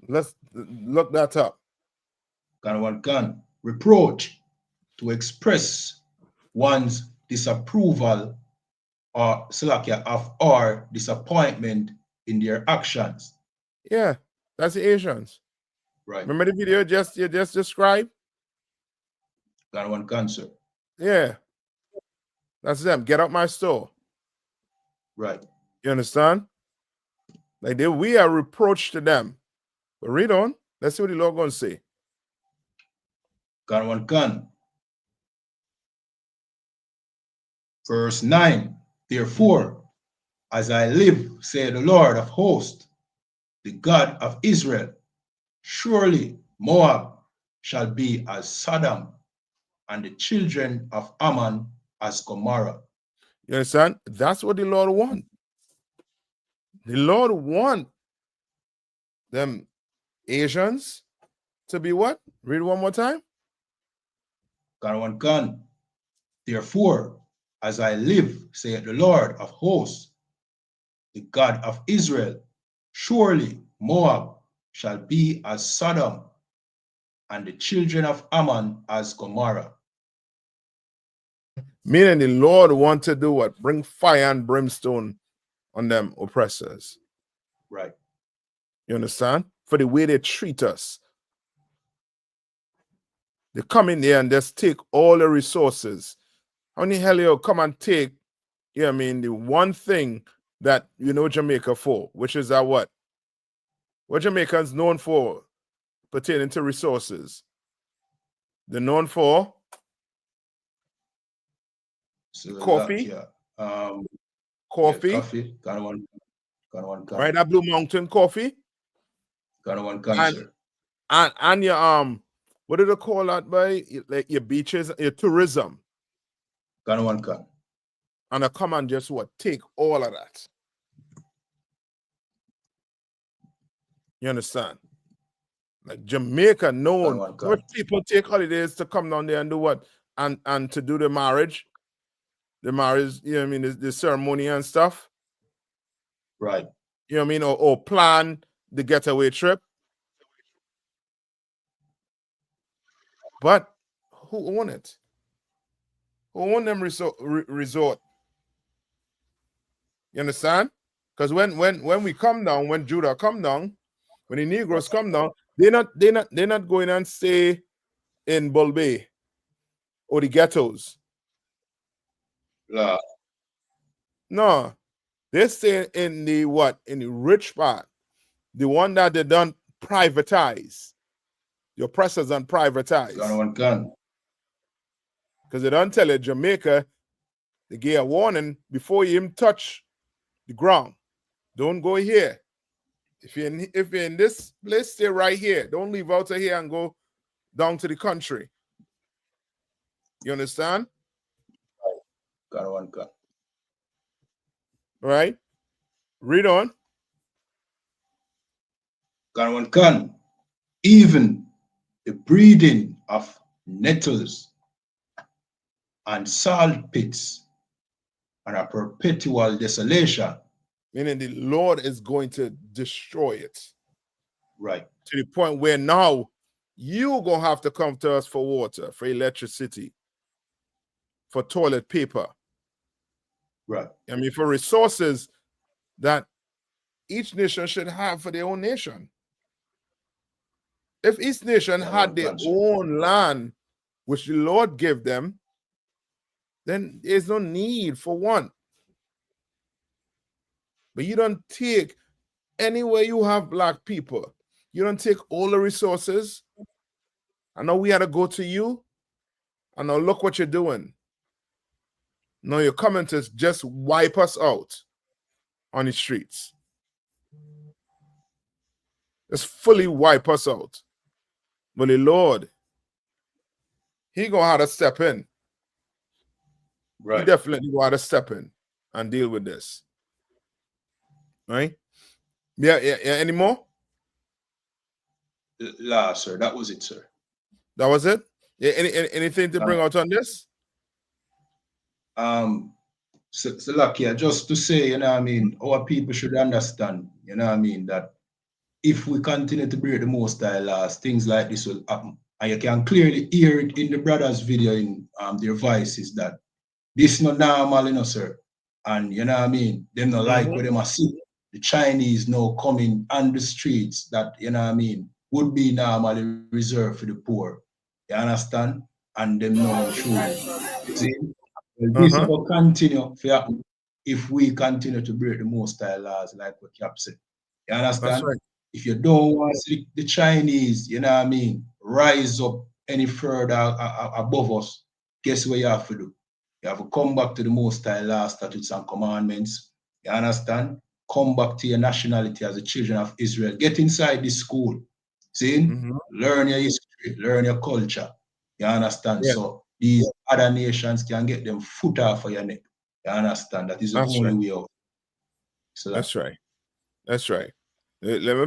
Let's look that up. Got one gun. Reproach, to express one's disapproval or or disappointment in their actions. Yeah, that's the Asians. Right. Remember the video you just described? Got one gun, sir. Yeah. That's them. Get out my store. Right. You understand? Like we are reproached to them. But read on. Let's see what the Lord going to say. Got one gun. Verse 9. Therefore, as I live, saith the Lord of hosts, the God of Israel, surely Moab shall be as Sodom, and the children of Ammon as Gomorrah. You understand? That's what the Lord wants. The Lord wants them Asians to be what? Read one more time. Got one gun. Therefore, as I live, saith the Lord of hosts, the God of Israel, surely Moab shall be as Sodom, and the children of Ammon as Gomorrah. Meaning the Lord want to do what? Bring fire and brimstone on them oppressors. Right. You understand? For the way they treat us. They come in there and just take all the resources. How in the hell you come and take, I mean, the one thing that you know Jamaica for, which is that what? What Jamaicans known for pertaining to resources? They're known for coffee. Coffee. Yeah, coffee. Got one. Right, that Blue Mountain coffee. Got one cancer. And your what do they call that by like your beaches, your tourism? Got one can. And I come and just what? Take all of that. You understand? Like Jamaica, known. God. What people take holidays to come down there and do what? And to do the marriage, you know what I mean, the ceremony and stuff. Right. You know what I mean? Or plan the getaway trip. But who own it? Who own them resort? You understand? Because when we come down, when Judah come down, when the Negroes come down, they're not going and stay in Bull Bay or the ghettos. La. No, they stay in the what? In the rich part, the one that they don't privatize. The oppressors don't privatize. Gun. Because they don't tell you Jamaica, they give a warning before you even touch the ground. Don't go here. If you're in this place, stay right here. Don't leave out of here and go down to the country. You understand? Gun. Right? Read on. Gun. Even the breeding of nettles and salt pits and a perpetual desolation. Meaning the Lord is going to destroy it. Right. To the point where now you're going to have to come to us for water, for electricity, for toilet paper. Right. I mean, for resources that each nation should have for their own nation. If each nation had their own land, which the Lord gave them, then there's no need for one. But you don't take anywhere you have black people, you don't take all the resources. I know we had to go to you, and now look what you're doing. Now you're coming to just wipe us out on the streets. Just fully wipe us out. But the Lord, He gonna have to step in. Right. He definitely gonna have to step in and deal with this. Right? Yeah. Any more? La, sir. That was it, sir. That was it? Yeah. Anything to bring out on this? So lucky, just to say, you know what I mean, our people should understand, you know what I mean, that if we continue to break the Most High laws, things like this will happen. And you can clearly hear it in the brothers' video in their voices that this not normal, you know, sir. And you know what I mean, them not like what them see. The Chinese now coming on the streets that, you know what I mean, would be normally reserved for the poor. You understand? And them now true. See? Well, this will continue if we continue to break the Most High laws like what Cap said. You understand? That's right. If you don't want to see the Chinese, you know what I mean, rise up any further above us, guess what you have to do? You have to come back to the Most High law, statutes, and commandments. You understand? Come back to your nationality as the children of Israel. Get inside this school. See? Learn your history, learn your culture. You understand? Yeah. So these other nations can get them foot off of your neck. You understand? That is the only way out. So that's right. That's right. Let me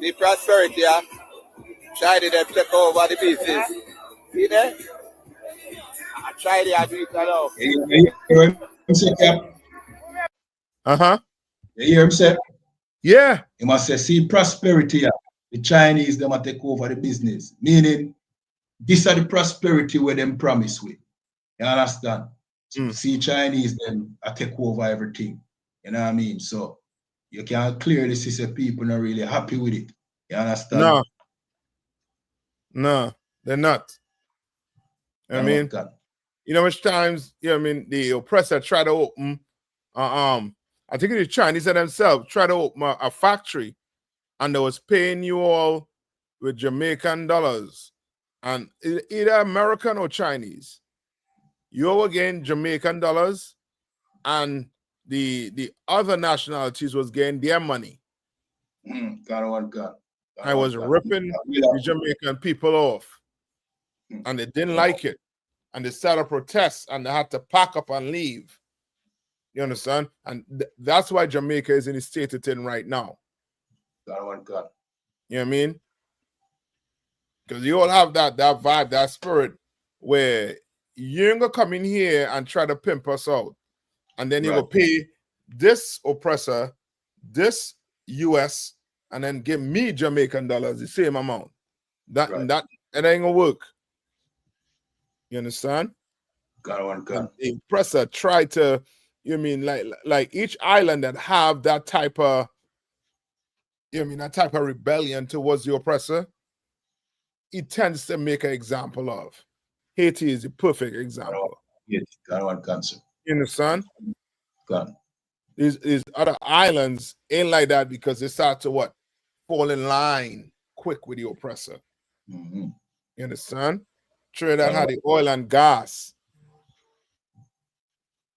the prosperity, yeah. Try to take over the business. See that? I try to do it now. You hear him say, Cap? You hear him say? Yeah. You must say, see prosperity, yeah. The Chinese, they must take over the business. Meaning, this are the prosperity where them promise with. You understand? See Chinese, them take over everything. You know what I mean? So you can clearly see that people not really happy with it. You understand? No, they're not. I mean, you know, which times, you know, I mean, the oppressor try to open, I think the Chinese themselves try to open a factory, and they was paying you all with Jamaican dollars, and either American or Chinese. You were getting Jamaican dollars, and the other nationalities was getting their money. I was ripping the Jamaican people off, and they didn't like it, and they started protests, and they had to pack up and leave. You understand? And that's why Jamaica is in the state it's in right now. God one God. You know what I mean? Because you all have that vibe, that spirit, where you ain't gonna come in here and try to pimp us out, and then you Right. go pay this oppressor, this US, and then give me Jamaican dollars the same amount. That Right. it ain't gonna work. You understand? God one God. And the oppressor try to, you mean like each island that have that type of, you mean that type of rebellion towards the oppressor, he tends to make an example of. Haiti is a perfect example. Yes, God one cancer. You understand? God. These other islands ain't like that because they start to what? Fall in line quick with the oppressor. Mm-hmm. You understand? Trinidad had the oil and gas.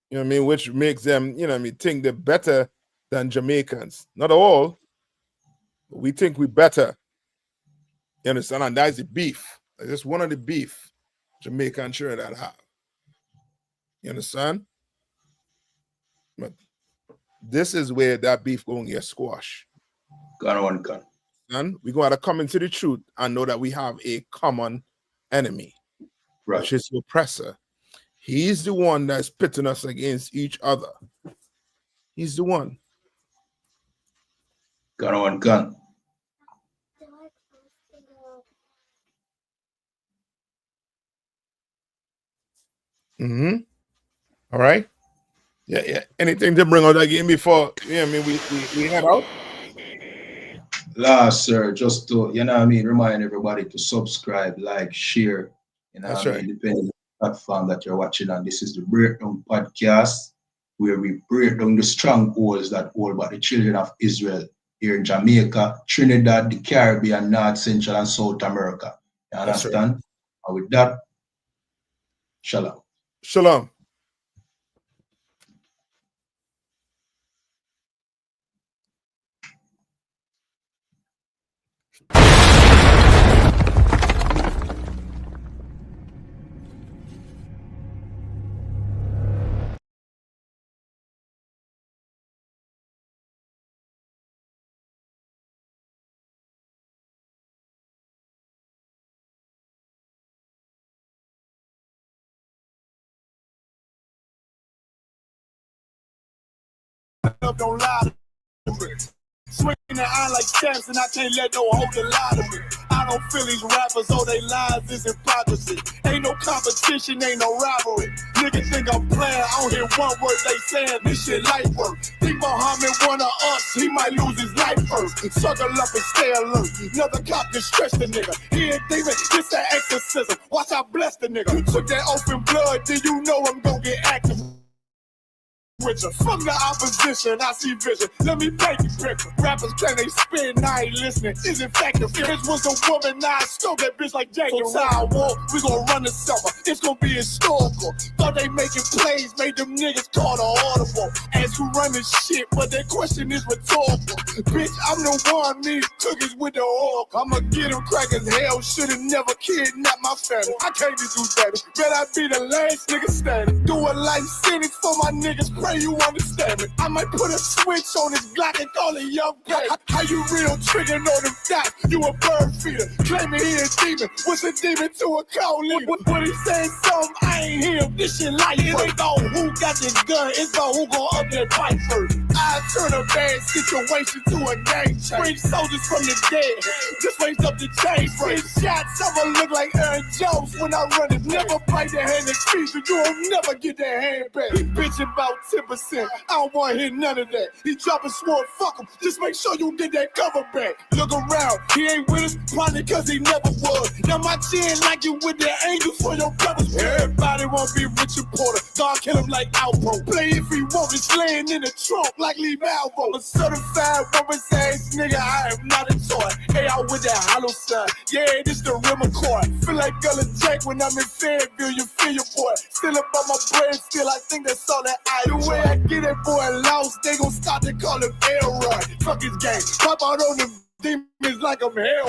You know what I mean? Which makes them, you know what I mean, think they're better than Jamaicans. Not all, but we think we're better. You understand? And that's the beef. That's just one of the beef Jamaica and Trinidad have. You understand? But this is where that beef going to get squashed. God one God. And we're going to come into the truth and know that we have a common enemy, Right. which is the oppressor. He's the one that's pitting us against each other. He's the one. God one God. Mm-hmm. All right. Yeah. Anything to bring out again before we head out? Last, sir, just to, you know what I mean, remind everybody to subscribe, like, share, you know That's what I mean, depending on the platform that you're watching on. This is the Breakdown Podcast, where we break down the strongholds that hold back the children of Israel here in Jamaica, Trinidad, the Caribbean, North, Central, and South America. You understand? And with that, shalom. Shalom. Love don't lie to me. Swinging the iron like stamps and I can't let no holder lie to me. I don't feel these rappers, oh they lies is hypocrisy. Ain't no competition, ain't no rivalry. Niggas think I'm playing, I don't hear one word they saying, this shit light work. Think Muhammad one of us, he might lose his life first. Suckle up and stay alert. Another cop can stretch the nigga. He ain't demon, this an exorcism. Watch I bless the nigga. You took that open blood, then you know I'm gonna get active. With you. From the opposition, I see vision. Let me paint the picture. Rappers claim they spin, I ain't listening. Is in fact, if it was a woman, now I scope that bitch like Jake. So I walk, we gon' run the summer. It's gon' be historical. Thought they making plays, made them niggas call the audible. As who run this shit, but that question is rhetorical. Bitch, I'm the one, need cookies with the oil. I'ma get them crackers, hell, should've never kidnapped my family. I can't just do that. Bet I be the last nigga standing. Do a life sentence for my niggas. You understand me? I might put a switch on his Glock and call it young play. How you real trigger on them dots? You a bird feeder, claiming he a demon. What's a demon to a cold leader? What he saying something, I ain't hear him. This shit like it ain't about who got this gun, it's about who gon' up that fight first. I turn a bad situation to a game change. Bring soldiers from the dead, just raise up the chain. Bring shots, I'ma look like Aaron Jones when I run it. Never bite the hand that feeds you, you'll never get that hand back. He bitch about 10%. I don't want to hear none of that. He dropping sword, fuck him. Just make sure you get that cover back. Look around, he ain't with us, probably cause he never was. Now my chin like you with the angels for your brothers. Everybody won't be Richard Porter. God kill him like Alpo. Play if he want, it's laying in the trunk like Lee Malvo. A certified woman's ass nigga, I am not a toy. Hey, out with that hollow sign. Yeah, this the real McCoy. Feel like Gullah Jack when I'm in Fayetteville, you feel your boy. Still up on my brain, still I think that's all that I do. The way I get that boy lost, they gon' start to call him Elroy. Fuck his game, pop out on them demons like I'm hell.